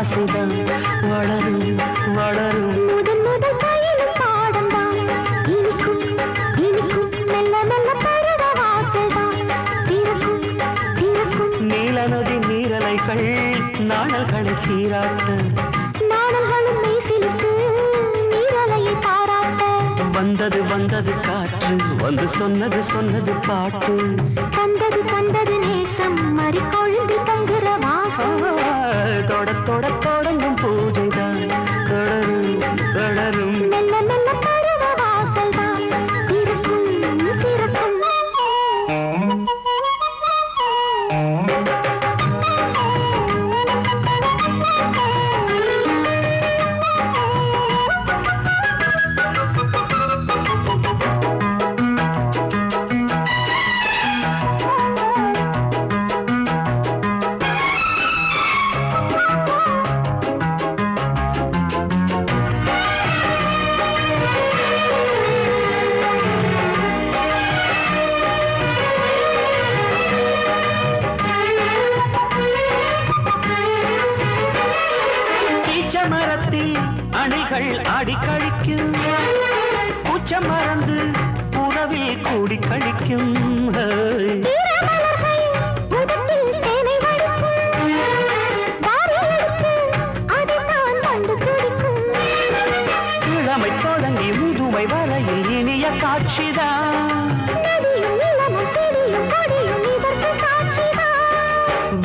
ஆசைதான் வளரும் வளரும். முதன் முதல் பயிலும் பாடம்தான் இனிக்கும் இனிக்கும் மெல்ல மெல்ல பருவ வாசல்தான் திறக்கும் திறக்கும். நீல நதி நீரலைகள் நாணல்களை சீராட்ட நாணல்களும் மெய்சிலுக்கு நீரலையை பாராட்ட. வந்தது வந்தது காற்று வந்து சொன்னது சொன்னது பாட்டு. தந்தது தந்தது நேசம் மறி கொழுந்து தங்குற வாசம். தொட தொட தொடங்கும் பூஜைதான் தொடரும் தொடரும். மெல்ல மெல்ல பருவ வாசல்தான் திறக்கும் திறக்கும். மரத்தில் அணைகள் ஆடி கழிக்கும் பூச்ச மறந்து உறவில் கூடி கழிக்கும். இளமை தொடங்கி முதுமை வரையில் இனிய காட்சிதான்.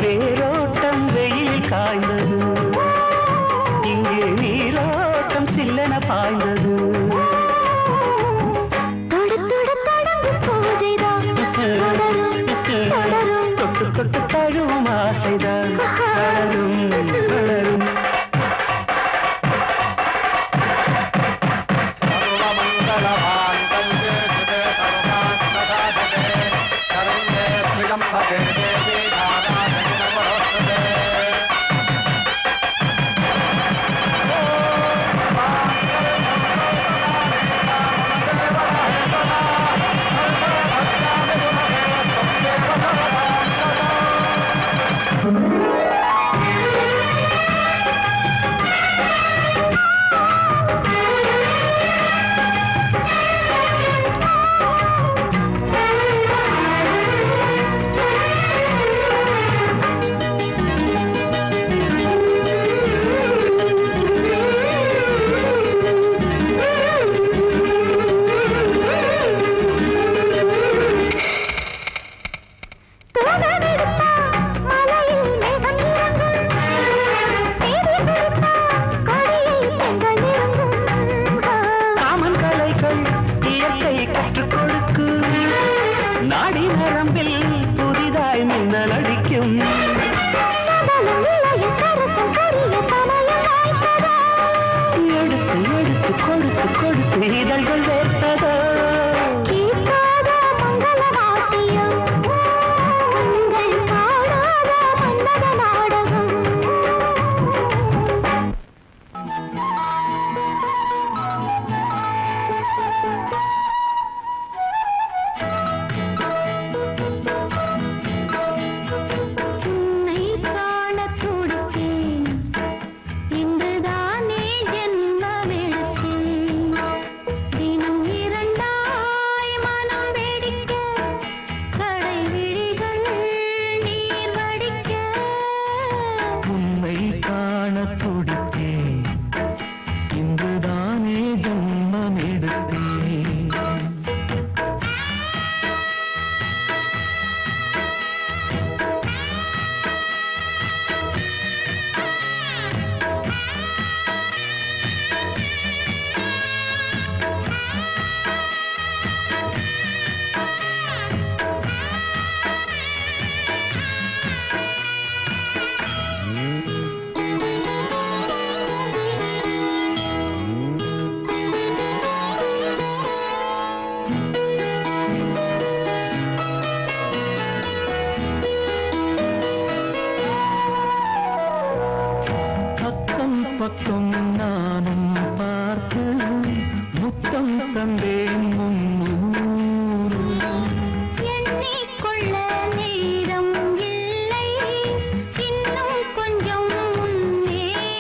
வேரோட்டம் வெயில் காய்ந்தது இங்கே நீரோட்டம் சில்லென பாய்ந்தது. தொட்டு தொட்டு தழுவும் ஆசைதான் வளரும் வளரும். நாடி நரம்பில் புதிதாய் மின்னல் அடிக்கும். எடுத்து எடுத்து கொடுத்து கொடுத்து இதழ்கள் வேர்த்ததோ. பக்கம் நானும் பார்த்து முத்தம் தந்தேன் முன்னூறு. எண்ணிக்கொள்ள நேரம் இல்லை இன்னும் கொஞ்சம் முன்னேறு.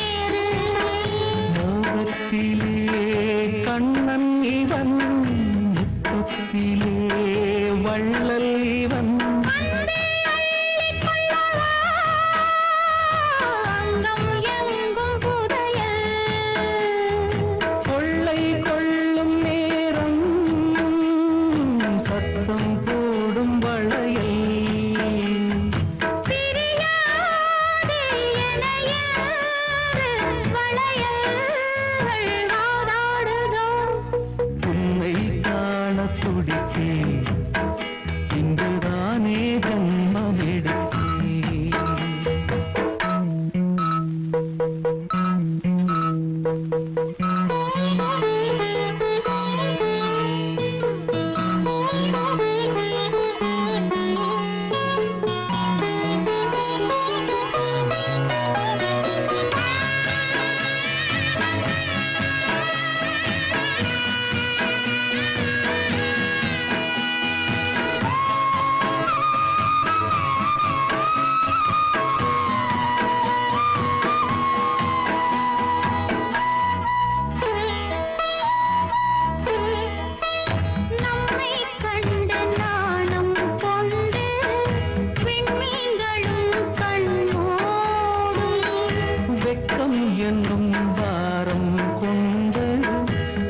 என்னும் பாரம் கொண்டு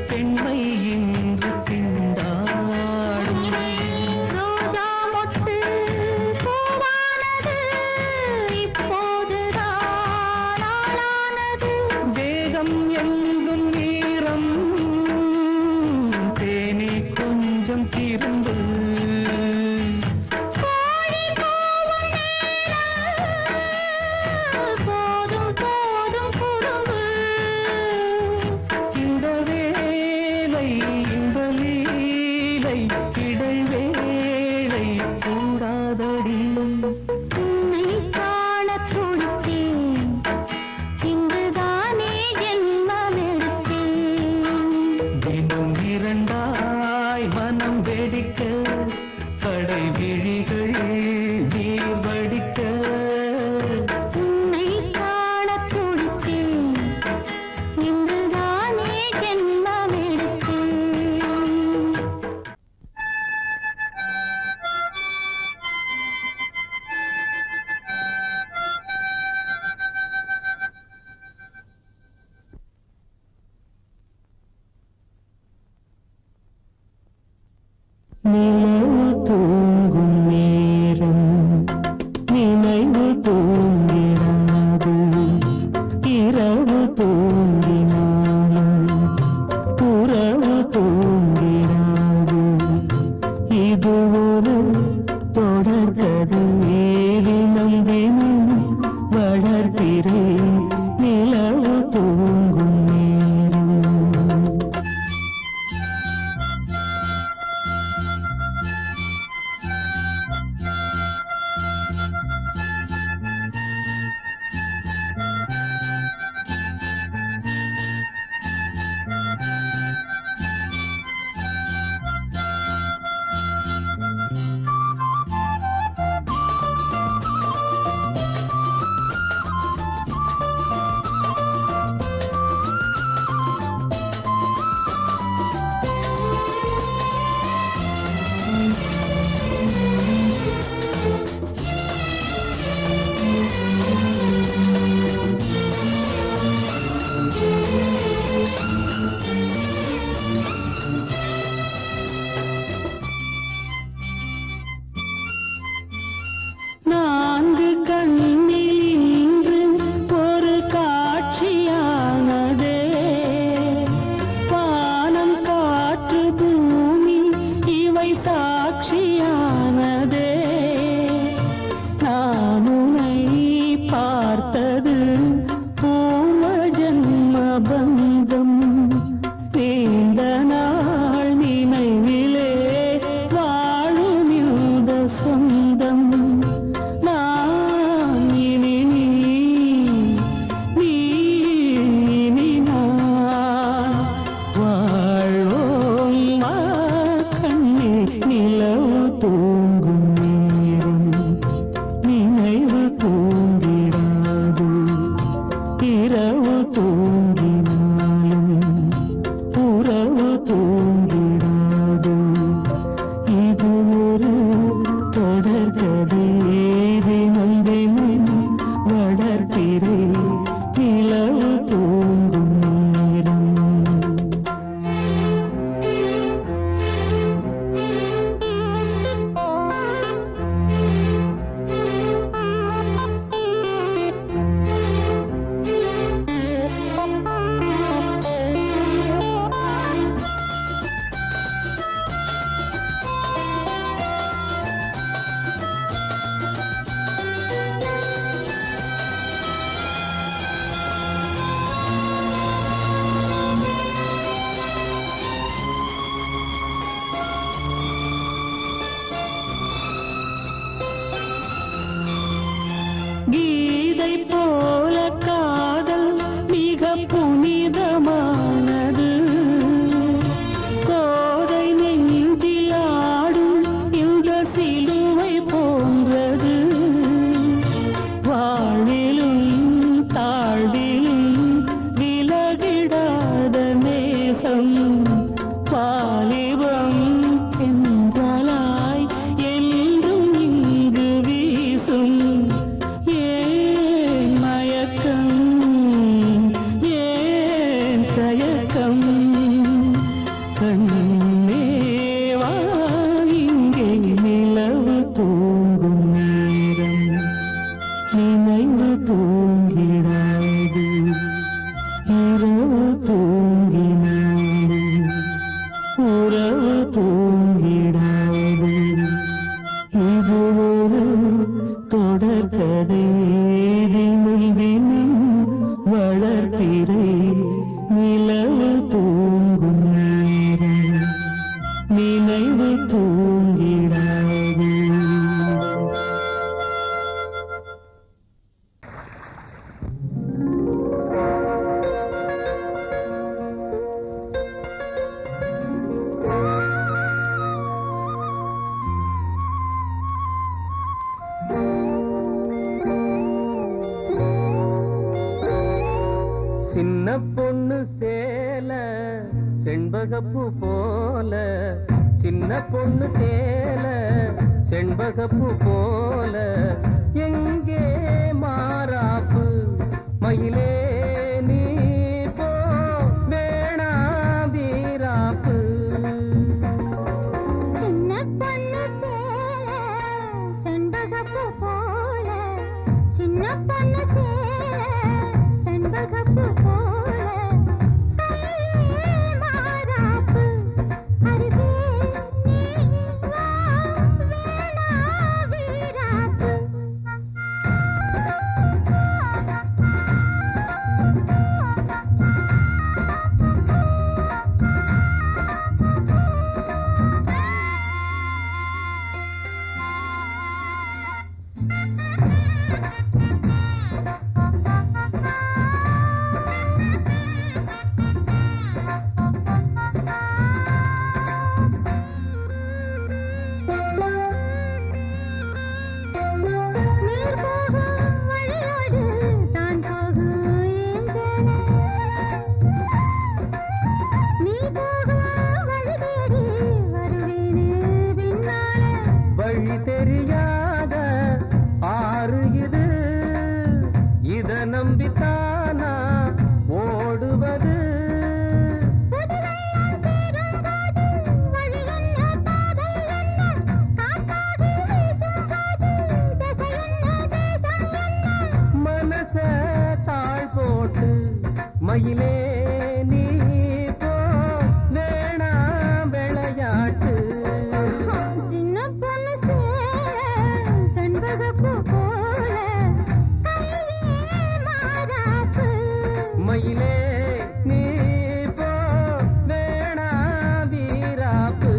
பெண்மை இன்று திண்டாடும். ரோஜா மொட்டு பூவானது இப்போதுதான் ஆளானது. தேகம் எங்கும் ஈரம் தேனி கொஞ்சம் திரும்பு. கோழி கூவும் நேரம் போதும் போதும் குறும்பு. இந்த வேலை இந்த லீலை இடைவேளை கூடாதடியும். உன்னை காணத் துடித்தேன், இங்குதானே ஜென்மமெடுத்தேன். தினம் இரண்டாய் மனம் வெடிக்க கடை விழிகள் நீர் வடிக்க. உன்னை காணத் துடித்தேன், இங்குதானே ஜென்மமெடுத்தேன். நிலவு தூங்கும் நேரம் நினைவு தூங்கிடாது. இரவு தூங்கினாலும் உறவு தூங்கிடாது. இது ஒரு தொடர்கதை, தினம் தினம் வளர்கிறேன் நிலவு தூங்கும் நேரம். நான்கு கண்ணில் இன்று ஒரு காட்சியானதே. வானம் காற்று பூமி இவை சாட்சியானதே. நான் உன்னை பார்த்தது பூர்வ ஜன்ம பந்தம். நீண்ட நாள் நினைவிலே வாழும் இந்த சொந்தம். நான் இனி நீ இனி நான் வாழ்வோம் வா கண்ணே. நிலவு தூங்கும் நேரம் நினைவு தூங்கிடாது. இரவு தூங்கினாலும் உறவு தூங்கிடாது. இது ஒரு தொடர்கதை, தினம் தினம் வளர்க்கிறேன் நிலவு தூங்கும் நேரம். வளர்ப்பிறை நிலவு தூங்கும் நேரம் நினைவு தூங்கிடாது. சின்ன பொண்ணு சேல செண்பகப்பூ போல, சின்ன பொண்ணு சேல செண்பகப்பூ போல, எங்கே மாறாப்பு மயிலே நீ போ வேணா வீராப்பு. சின்ன பொண்ணு சேல செண்பகப்பூ போல, சின்ன பொண்ணு சேல செண்பகப்பூ போல, கையே மாறாப்பு அருகே நீ வா வேணா வீராப்பு. நீர் போகும் வழியோடு தான் போகும் ஏஞ்சல, நீ போகும் வழி தேடி வருவேனே பின்னால. வழி தெரியாத ஆறு இது, இத நம்பித்தானா ஓடுவது. புதுவெள்ளம் சேரும்போது வழி என்ன பாதை என்ன, காற்றாகி வீசும்போது திசை என்ன தேசம் என்ன. மனச தாழ் போட்டு மயிலே நீ போ வேணா விளையாட்டு. சின்ன பொண்ணு சேல செண்பகப்பூ போல, கையே மாறாப்பு மயிலே நீ போ வேணா வீராப்பு.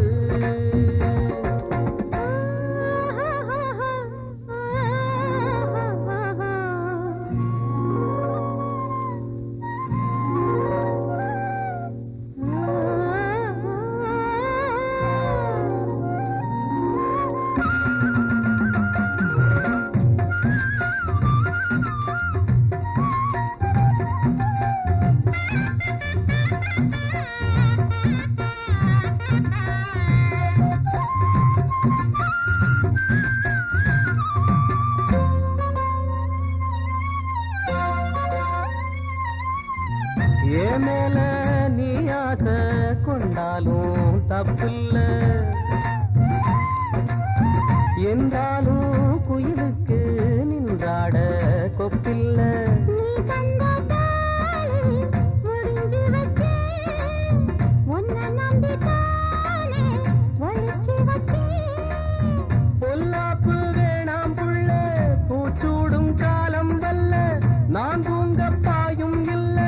ஏ மேல நீ ஆசை கொண்டாலும் தப்பில்ல, என்றாலும் குயிலுக்கு நின்றாட கொப்பில்ல. நீ தந்த தாலி முடிஞ்சு வச்சேன், உன்னை நம்பித்தானே ஒழிச்சு வச்சேன். பொல்லாப்பு வேணாம் புள்ள, பூச்சூடும் காலம் வல்ல, நான் தூங்க பாயும் இல்ல,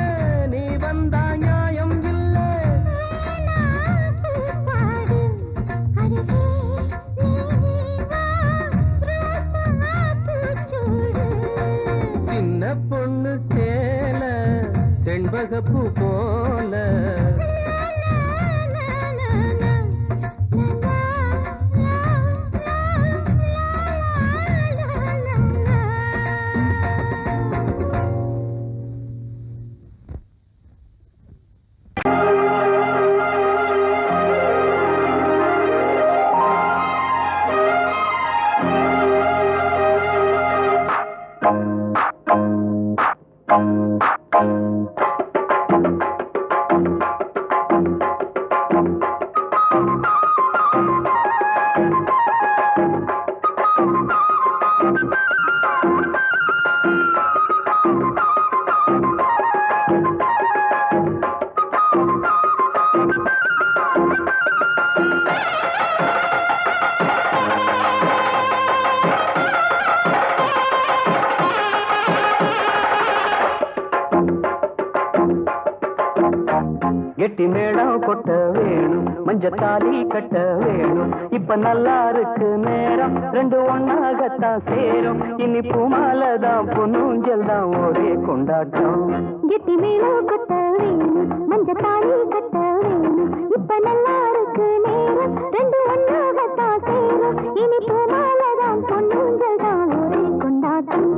நீ வந்தா நியாயம் இல்ல. வேணா பூப்பாடு அருகே நீ வா ரோசா பூச்சூடு. சின்ன பொண்ணு சேல செண்பகப்பூ போல, எட்டி மேளம் கொட்ட வேணும் மஞ்சத்தாலி கட்ட வேணும் இப்ப நல்லா இருக்கு நேரம் ரெண்டு ஒன்னாகத்தான் சேரும் இனி பூமாலதான் பொன்னூஞ்சல் தான் ஒரே கொண்டாட்டம் கெட்டி மேளம் கொட்ட வேணும் மஞ்சத்தாலி கட்ட வேணும் இப்ப நல்லா இருக்கு நேரம் ரெண்டு ஒன்னாகத்தான் சேரும் இனி பூமாலதான் பொன்னூஞ்சல் தான் ஒரே கொண்டாட்டம்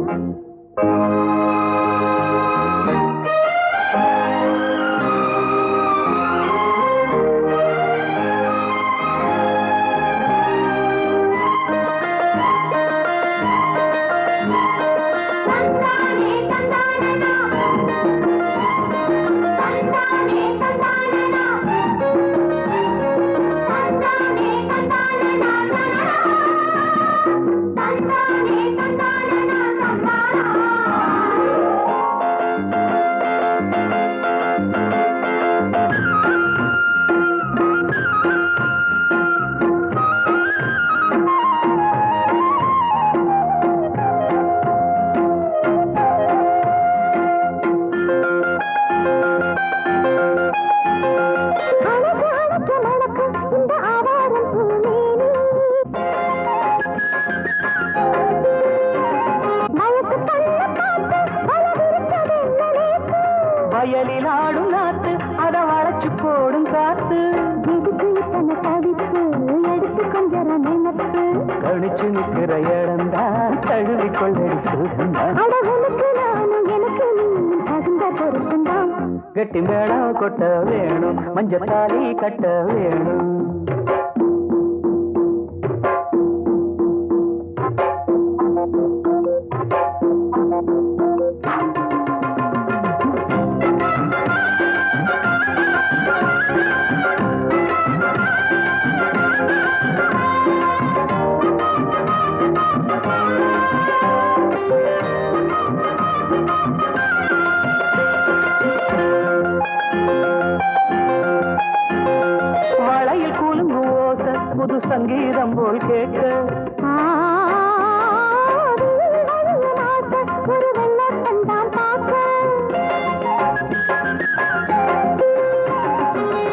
வயலில் ஆடும் நாத்து அத வளைச்சு போடும் காத்து எடுத்து கொஞ்சம் நினைப்பு கணிச்சு நிற்கிற இடம்தான் தழுவி கொள்ளடி சுகந்தான் அழகுனுக்கு நானும் எனக்கு நீ தகுந்த பொருத்தந்தான் கெட்டி மேளம் கொட்ட வேணும் மஞ்சத்தாலி கட்ட வேணும் வளையில் கூலுங்கு ஓச புது சங்கீதம் போல் கேட்க ஒரு வெள்ளத்தான் பார்க்க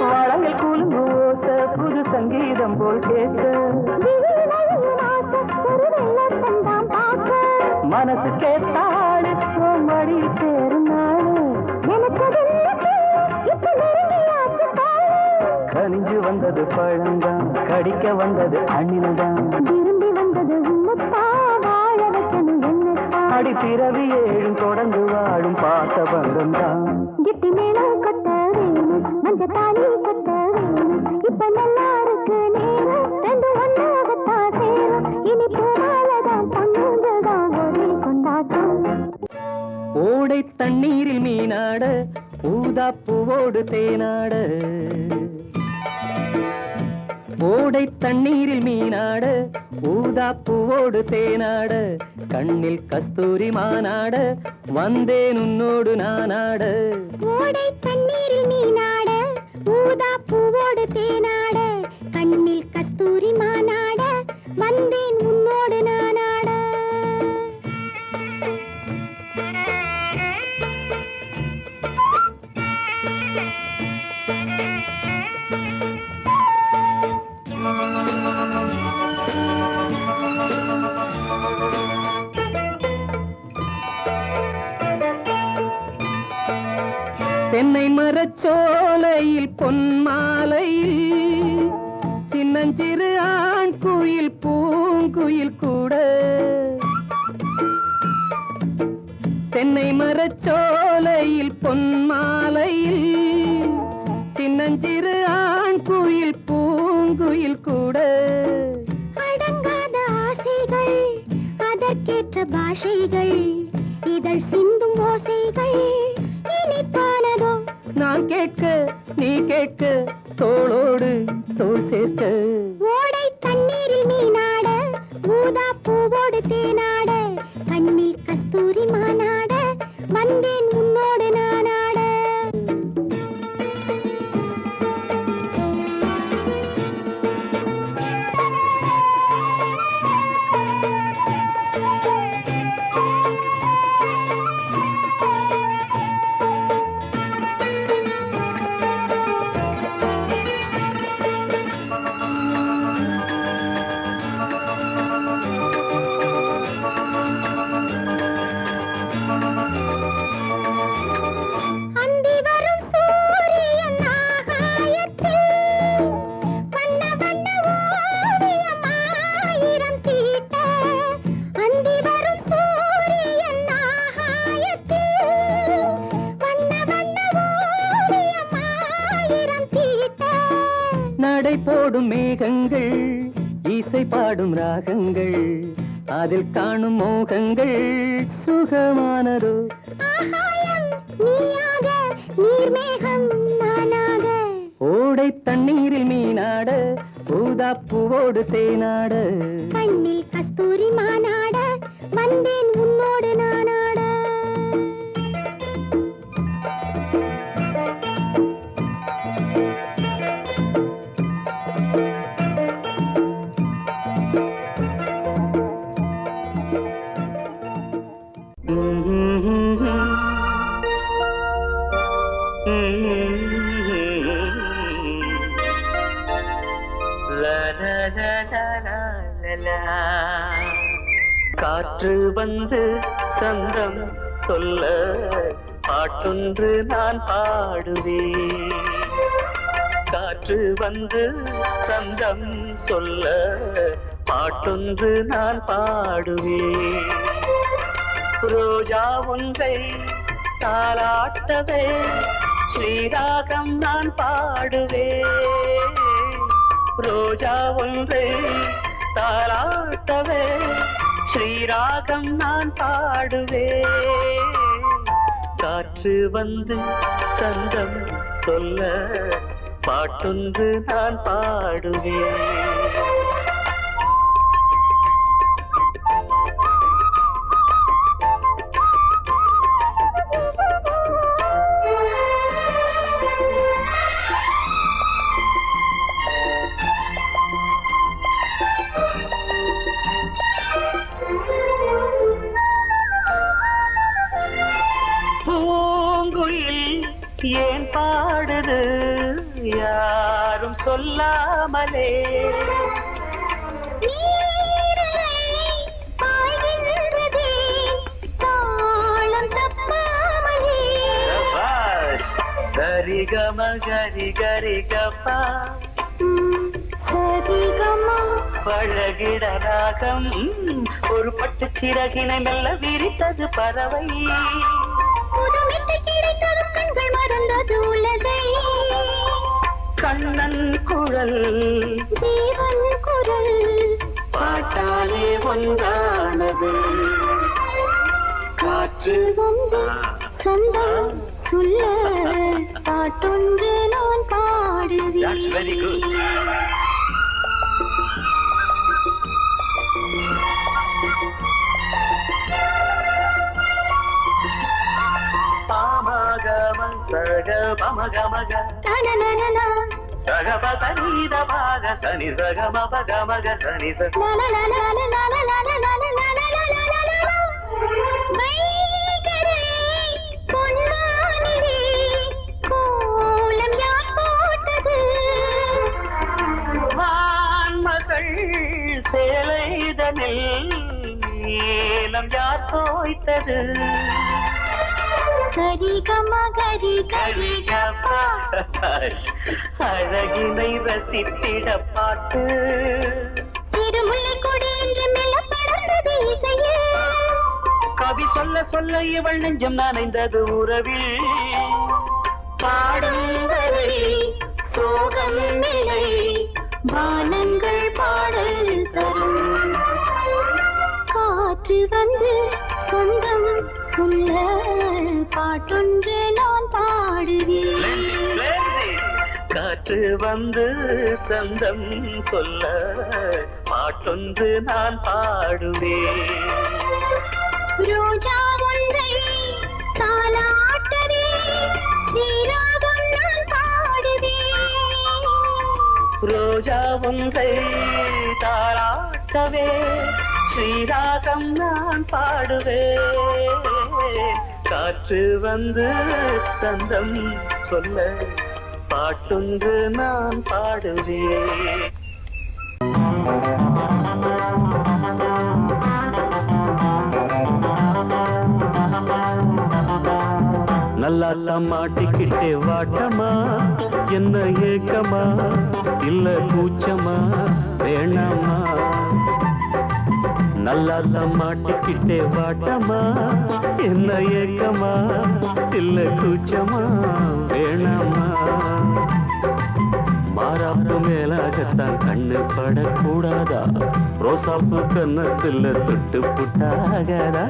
வளையில் கூலுங்கு ஓச புது சங்கீதம் போல் கேட்க ஒரு வெள்ளத்தான் பார்க்க மனசு கேட்டாடு மடி சேரும் நாடு எனக்கு இப்ப நெருங்கியாச்சு கனிஞ்சு வந்தது பழந்தான் கடிக்க வந்தது அண்ணினதான் விரும்பி வந்தது உன்னத்தா வாழ வைக்கணும் என்னத்தா அடி பிறவி ஏழும் தொடர்ந்து வாழும் பாசபந்தம் தான் கெட்டி மேளம் கட்ட வேணும் மஞ்சத்தாலி கட்ட வேணும் இப்ப நல்லா இருக்கு நேரம் ரெண்டு ஒன்னாகத்தான் சேரும் இனி பூமாலதான் பொன்னூஞ்சல்தான் ஒரே கொண்டாட்டம் ஓடை தண்ணீரில் மீனாட ஊதா பூவோடு தேனாட ஓடை தண்ணீரில் மீனாட ஊதா பூவோடு தேனாட கண்ணில் கஸ்தூரி மானாட வந்தேன் உன்னோடு நானாட ஓடை தண்ணீரில் மீனாட ஊதா பூவோடு தேனாட கண்ணில் கஸ்தூரி மானாட வந்தேன் உன்னோடு நானாட தென்னை மரச்சோலையில் பொன்மாலையில் சின்னஞ்சிறு ஆண் குயில் பூங்குயில் கூட தென்னை மரச்சோலையில் பொன்மாலையில் சின்னஞ்சிறு ஆண் குயில் பூங்குயில் கூட அடங்காத ஆசைகள் அதற்கேற்ற பாஷைகள் இதழ் சிந்தும் ஓசைகள் இனிப்பானதோ நான் கேட்க நீ கேட்க தோளோடு தோள் சேர்க்க ஓடை தண்ணீரில் மீனாட ஊதா பூவோடு தேனாட கண்ணில் கஸ்தூரி மானாட வந்தேன் உன்னோடு நானாட நடை போடும் மேகங்கள் இசை பாடும் ராகங்கள் அதில் காணும் மோகங்கள் சுகமானதோ நீயாக நீர்மேகம் நானாக ஓடை தண்ணீரில் மீனாட ஊதா பூவோடு தேனாட கண்ணில் கஸ்தூரி மானாட வந்தேன் உன்னோடு நானாட காற்று வந்து சந்தம் சொல்ல பாட்டொன்று நான் பாடுவேன் காற்று வந்து சந்தம் சொல்ல பாட்டொன்று நான் பாடுவேன் ரோஜா ஒன்றை தாலாட்டவே ஸ்ரீராகம் நான் பாடுவேன் ரோஜா ஒன்றை தாலாட்டவே ஸ்ரீராகம் நான் பாடுவேன் காற்று வந்து சந்தம் சொல்ல பாட்டொன்று நான் பாடுவேன் ஏன் பாடுது யாரும் சொல்லாமலே சரிகம கரி கரி கப்பா பழகிட ராகம் ஒரு பட்டு சிறகினை மெல்ல விரித்தது பறவை கண்ணன் குரல் தேவன் குரல் பாட்டாலே ஒன்றானது காற்று வந்து சொந்தம் சொல்ல பாட்டொன்று நான் பாடுவேன் வெரி குட் சக பமகமக சகப சனித பாக சனி சகம பகமக சனி வான்மகள் சேலைதனில் நீலம் யார் தோய்த்தது அழகினை ரசித்திட பாட்டு திருமுல்லை கொடி என்று மெல்ல படர்ந்தது இசையில் கவி சொல்ல சொல்ல இவள் நெஞ்சம் நனைந்தது உறவில் பாடும் வரை சோகம் இல்லை வானங்கள் பாடல் தரும் காற்று வந்து சொந்தம் சொல்ல பாட்டொன்று நான் பாடுவேன் காற்று வந்து சந்தம் சொல்ல பாட்டொன்று நான் பாடுவேன் ரோஜா ஒன்றை தாலாட்டவே ஸ்ரீராகம் நான் பாடுவேன் ரோஜா ஒன்றை தாலாட்டவே ஸ்ரீராகம் நான் பாடுவேன் காற்று வந்து சந்தம் சொல்ல பாட்டொன்று நான் பாடுவேன் நல்லா மாட்டிக்கிட்டே வாட்டமா என்ன ஏக்கமா இல்ல கூச்சமா வேணாமா நல்லா மாட்டிக்கிட்டே வாட்டமா என்ன ஏக்கமா இல்ல கூச்சமா வேணாமா மாறாப்பு மேல படக்கூடாதா ரோசாப்பு கன்னத்துல தொட்டு புட்டாகாதா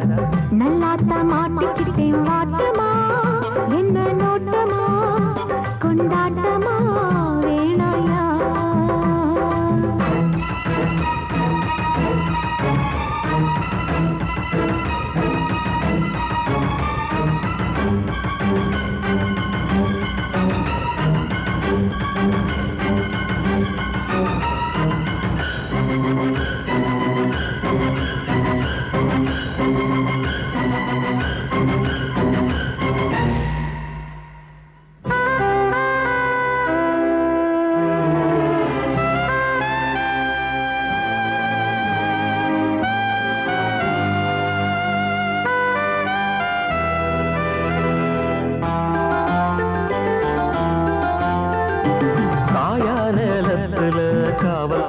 நல்லாத்த மாட்டிக்கிட்டேன் வாட்டமா என்ன நோட்டமா கொண்டாட்டமா வேணாயா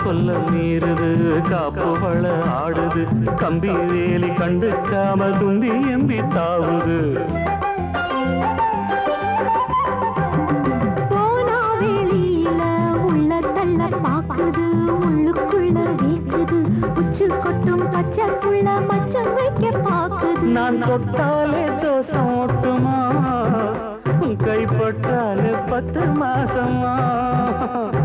கொல்ல மீறுது காப்பு வள ஆடுது கம்பி வேலி கண்டுக்காம தும்பி எம்பி தாவுது போனா வெளியில உள்ள தள்ள பாக்குது உள்ளுக்குள்ள வீக்குது உச்சு கொட்டும் பச்சை புள்ள மச்சம் வைக்க பாக்குது நான் தொட்டாலே தோசம் ஓட்டுமா கைப்பட்டாலே 10 மாசமா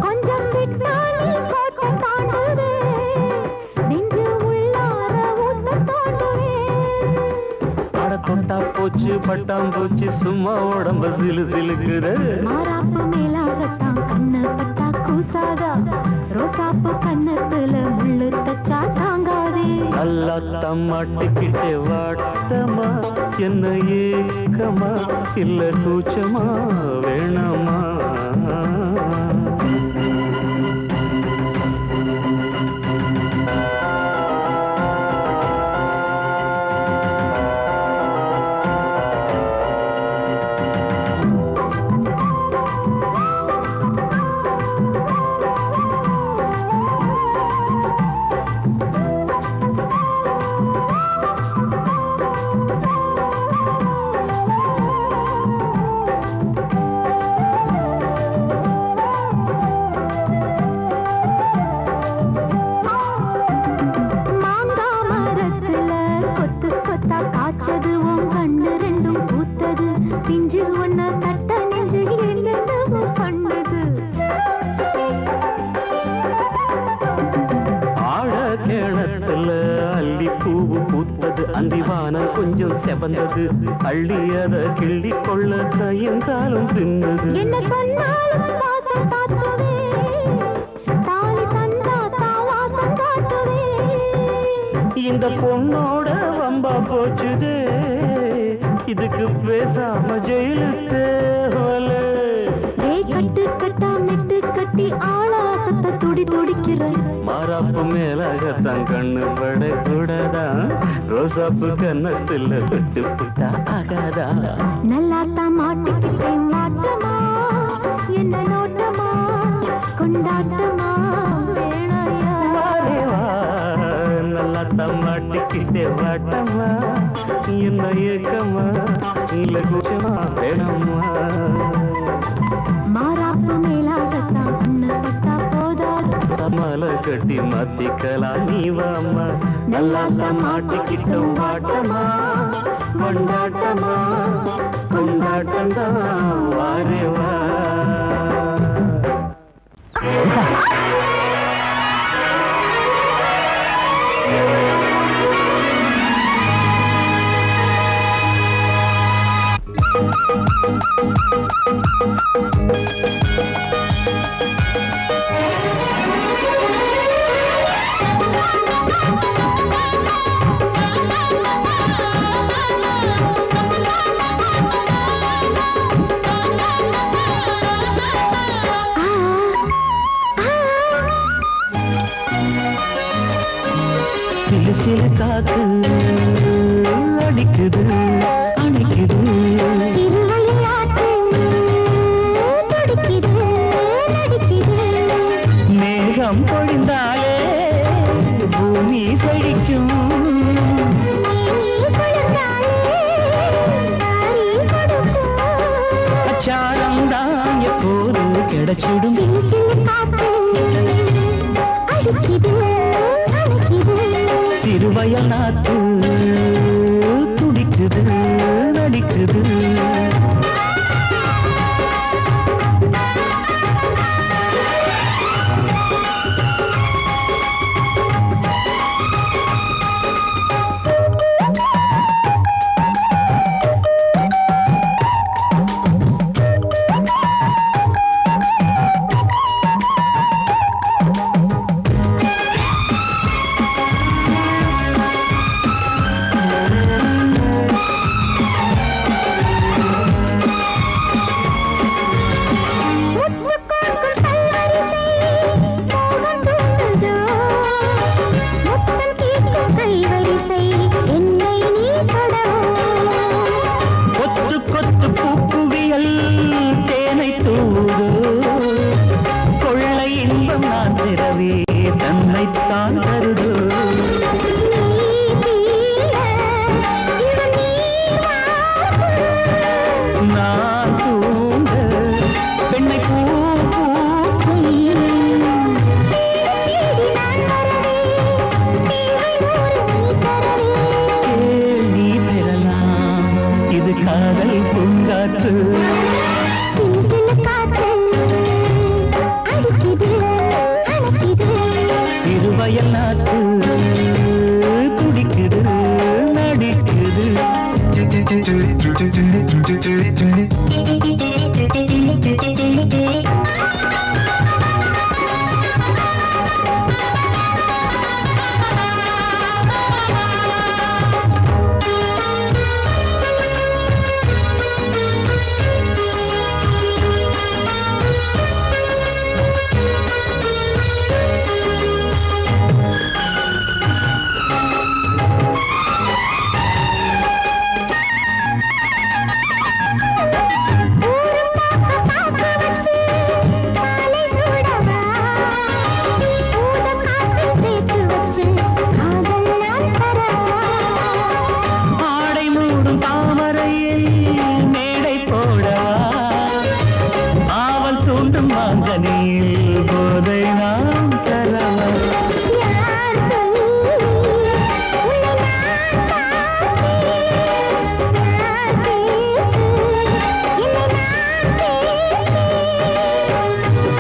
கொஞ்சம் விட்டாலே கோட்டை தாண்டுவே நெஞ்சு உள்ளார ஊத்த தோண்டுவே அட தொட்டா போச்சு பட்டாம் போச்சு சும்மா உடம்ப சிலு சிலுக்குது மாறாப்பு மேலாகத்தான் கண்ணு பட்டா கூசாதா ரோசாப்பு கண்ணத்துல முள்ளு தச்சா தாங்காதே நல்லா தம்மாட்டிக்கிட்டே வாட்டமா என்ன ஏக்கமா இல்ல கூச்சமா வேணாமா கொஞ்சம் செவந்தது அள்ளி அத கிள்ளி கொள்ள கையங்காலும் பின்னது என்ன சொன்னாலும் வாசம் காட்டுவே தாலி தந்தா தாவாசம் காட்டுவே இந்த பொண்ணோட வம்பா போச்சுதே இதுக்கு பேசாம ஜெயிலுக்கு கட்டு கட்டா மெட்டு கட்டி ஆளாசத்தை துடி துடிக்கிற மாறாப்பு மேலாகத்தான் கண்ணு படக்கூடாதா ரோசாப்பு கன்னத்துல தொட்டு புட்டா ஆகாதா நல்லாத்தான் மாட்டிக்கிட்டேன் மாட்டமா என்ன நோட்டமா கொண்டாட்டமா வேணாயா நல்லாத்தான் மாட்டிக்கிட்டே வாட்டமா என்ன ஏக்கமா இல்ல கூச்சமா வேணாமா மாறாப்பு மேலாகத்தான் கண்ணு பட்டா போதாது மலை கட்டி மாத்திக்கலாம் நீ வாமா நல்லாத்தான் மாட்டிக்கிட்டோம் வாட்டமா கொண்டாட்டமா கொண்டாட்டம்தான் வாரேவா சிலு காத்து அடிக்குது அணைக்குது மேகம் பொழிந்தாலே பூமி செழிக்கும் அச்சாரம் தான் எப்போது கிடைச்சிடும் சிறுவயல் நாத்து துடிக்குது நடிக்குது. தன்னைத்தான் கருது நான் தூங்க பெண்ணை பூ பூக்கும் நீ பெறலாம் இது காதல் பூங்காற்று. சிறுவயல் நாத்து துடிக்குது நடிக்குது. போதை நாம் தரவா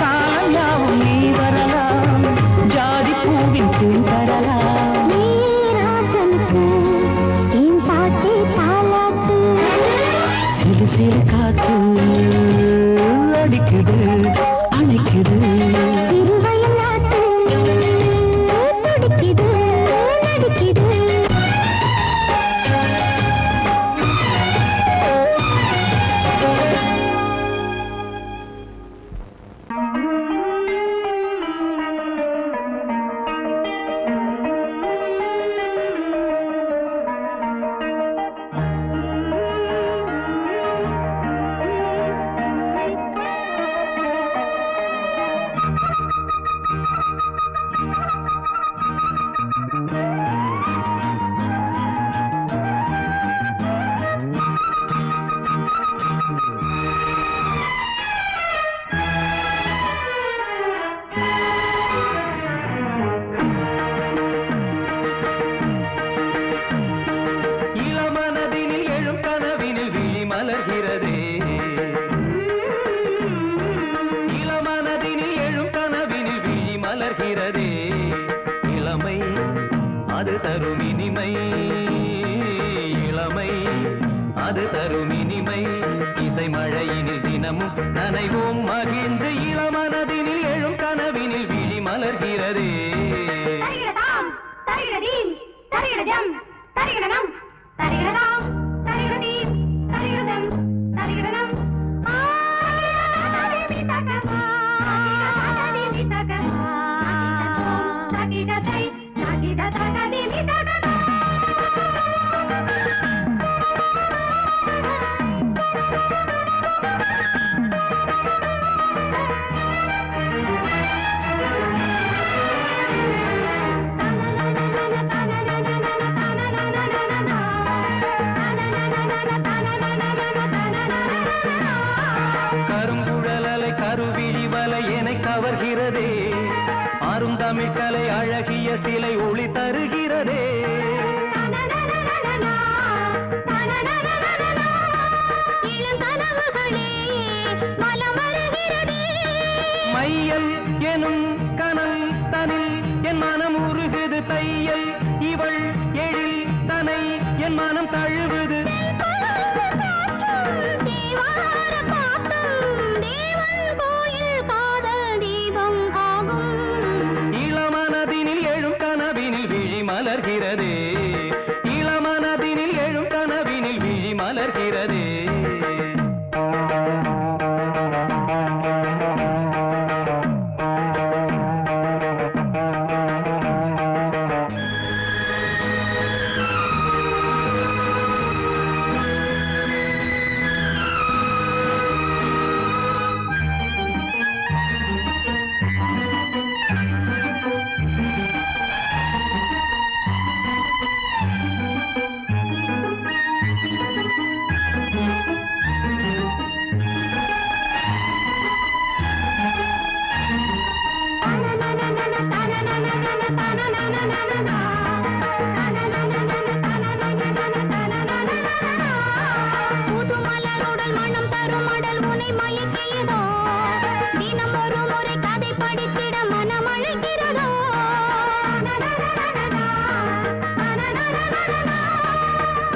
காயாவும் நீ வரலாம் ஜாதி பூவின் தேன் தரலாம். சிறு சிறு காத்து அடிக்குது அணைக்குது. சிறுவயல் நாத்து துடிக்குது நடிக்குது. இளமை அது தரும் இனிமை, இளமை அது தரும் இனிமை. இசை மழையினில் தினமும் நனைவோம் மகிழ்ந்து இளமனதினில் எழும் கனவினில் விழி மலர்கிறதே. கரும்புழலலை கருவிழி வலை என கவர்கிறதே. ஆறும் தமிழ் கலை அழகிய சிலை ஒளி தருகிறதே. மையல் எனும் கனல் தனில் என் மனம் உருகுது தையல் இவள் எழில் தனை என் மனம் தழுவுது. இளமனதினில் எழும் கனவினில் விழி மலர்கிறதே. இளமனதினில் எழும் கனவினில் விழி மலர்கிறதே.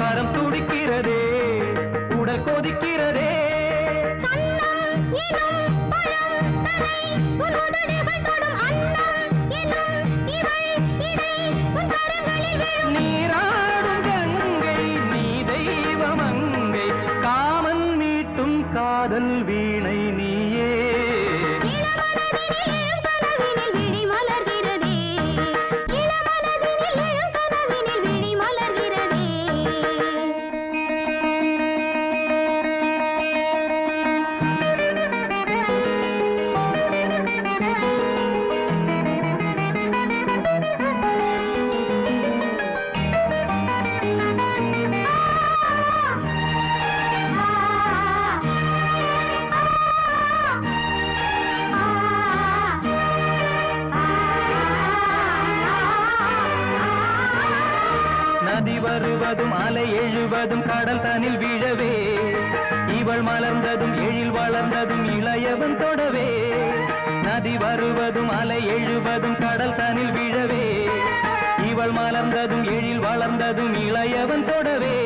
கரம் துடிக்கிறதே, உடல் கொதிக்கிறதே. நீராடும் கங்கை நீ தெய்வமங்கை காமன் மீட்டும் காதல் வீணை நீயே. நதி வருவதும் அலை எழுவதும் கடல் தனில் வீழவே இவள் மலர்ந்ததும் எழில் வளர்ந்ததும் இளையவன் தொடவே. நதி வருவதும் அலை எழுவதும் கடல் தனில் வீழவே இவள் மலர்ந்ததும் எழில் வளர்ந்ததும் இளையவன் தொடவே.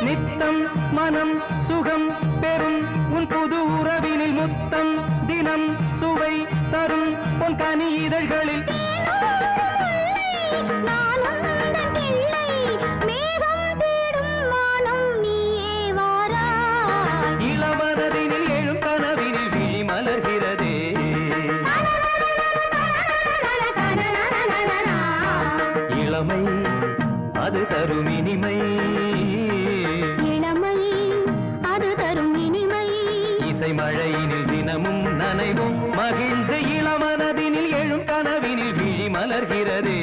நித்தம் மனம் சுகம் பெறும் உன் புது உறவினில் முத்தம் தினம் சுவை தரும் உன் கனி இதழ்களில். இளமனதினில் எழும் கனவினில் விழி மலர்கிறதே. இளமை அது தரும் இனிமை. இசை மழையினில் தினமும் நனைவும் மகிழ்ந்து இளமனதினில் எழும் கனவினில் விழி மலர்கிறதே.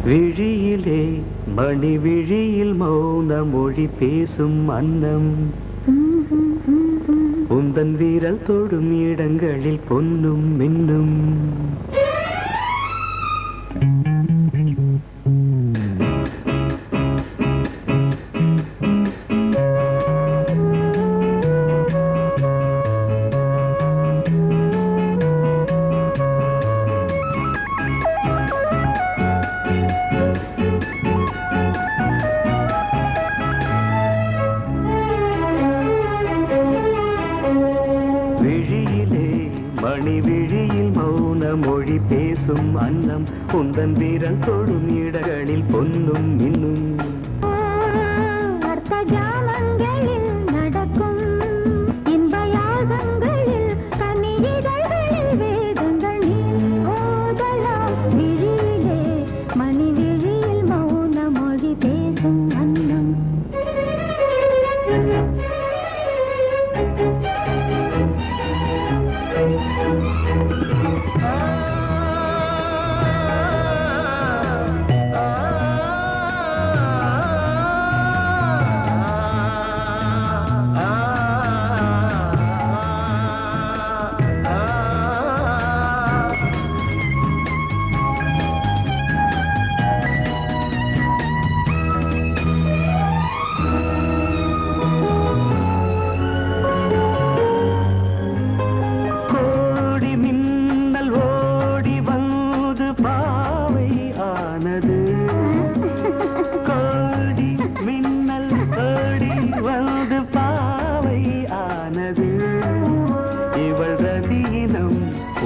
விழியிலே மணி விழியில் மௌன மொழி பேசும் அன்னம் உந்தன் வீரல் தொடும் இடங்களில் பொன்னும் மின்னும். மணி விழியில் மௌன மொழி பேசும் அன்னம் உந்தன் வீரல் தொடும் இடங்களில் பொன்னும் இன்னும் அர்த்த ஜாமங்களில் நடக்கும் இன்ப யாகங்களில் கனியிதழ்களில் வேதங்கள் நீ ஓதலாம் விழியிலே மணி விழியில் மௌன மொழி பேசும் அன்னம்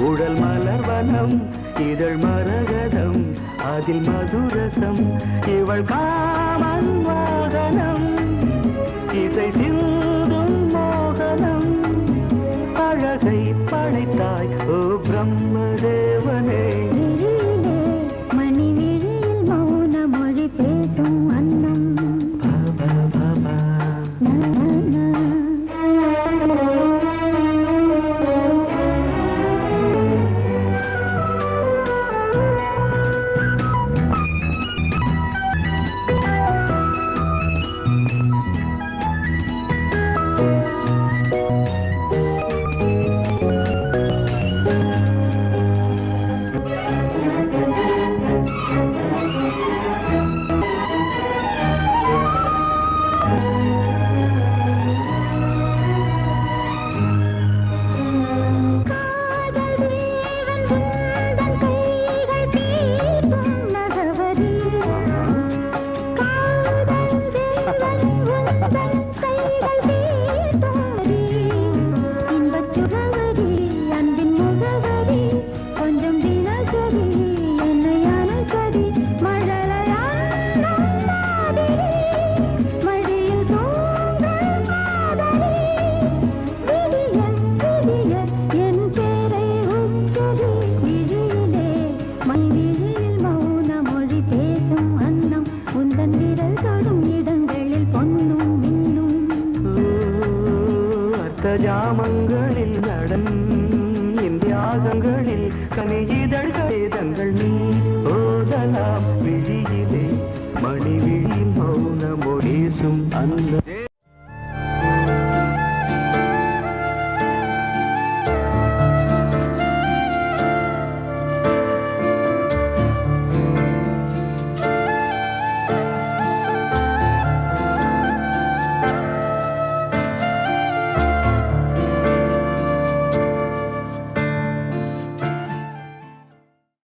உடல் மலர்வனம் இதழ் மரகதம் அதில் மதுரசம் இவள் காமன் வாகனம் இசை சிந்தும் மோகனம் அழகை படைத்தாய் ஓ பிரம்மதேவனே மணி விழியில் மௌன மொழி பேசும் அன்னம் ஜாமங்களில் நடன் இந்தியாகங்களில் கனியிதழ்கள்